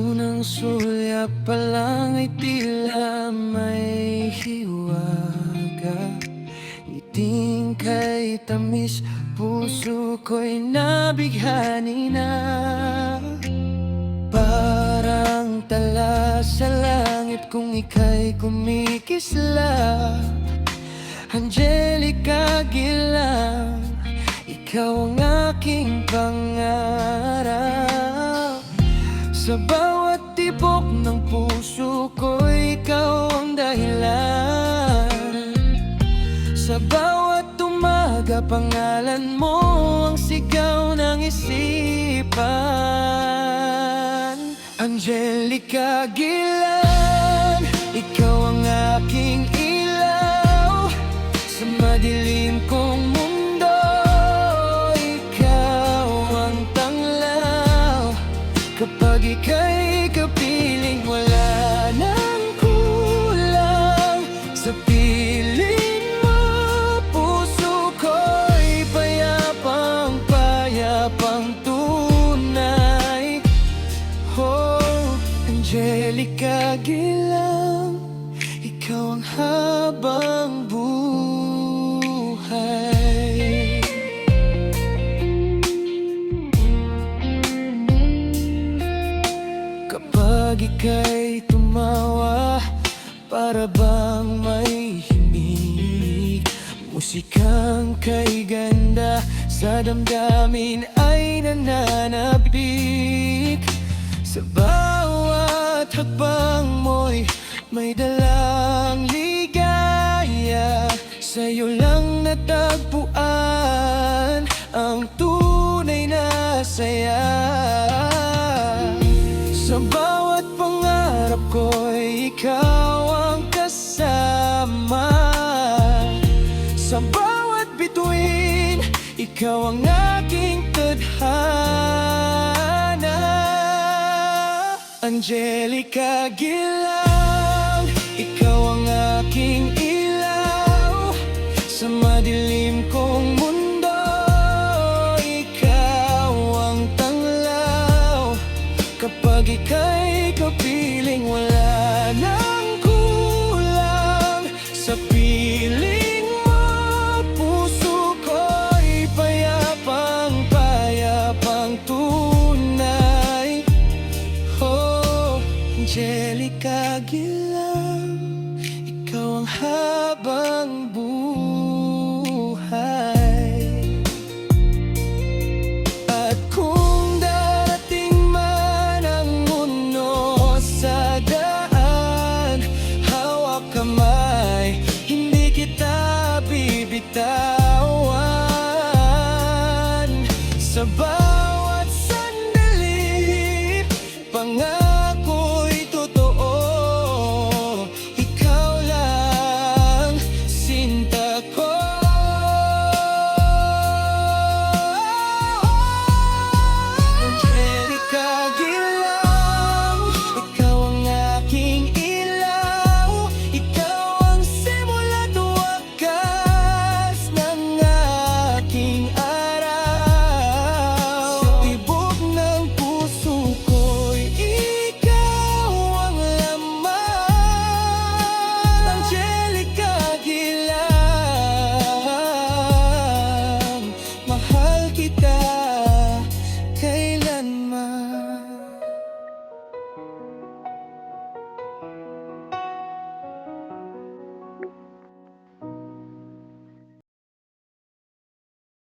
unang sulyap pa lang ay tila may hiwaga. Ngiting kay tamis, puso ko'y nabighani na. Parang tala sa langit kung ika'y kumikisla. Angelica Gilang, ikaw ang aking pangarap. Sa bawat tibok ng puso ko, ikaw ang dahilan. Sa bawat umaga, pangalan mo ang sigaw ng isipan. Angelica Gilang, ikaw ang aking ilaw. Sa madilim kong mundo, ikaw ang tanglaw. Kapag ika'y kapiling, wala nang kulang. Sa piling mo, puso ko'y payapang tunay. Oh, Angelica Gilang, ikaw ang habang buhay. Kapag ika'y tumawa, para bang may himig. Musikang kay ganda sa damdamin ay nananabik. Sa bawat hakbang mo'y may dalang ligaya. Sa'yo lang natagpuan ang tunay na saya. Sa bawat pangarap ko'y ikaw ang kasama. Sa bawat bituin, ikaw ang aking tadhana. Angelica Gilang, ikaw ang aking ilaw. Sa madilim kong mundo, ikaw ang tanglaw. Kapag ika'y kapiling, wala nang kulang. Sa piling mo, puso ko'y payapang tunay. Oh, Angelica Gilang, ikaw ang habang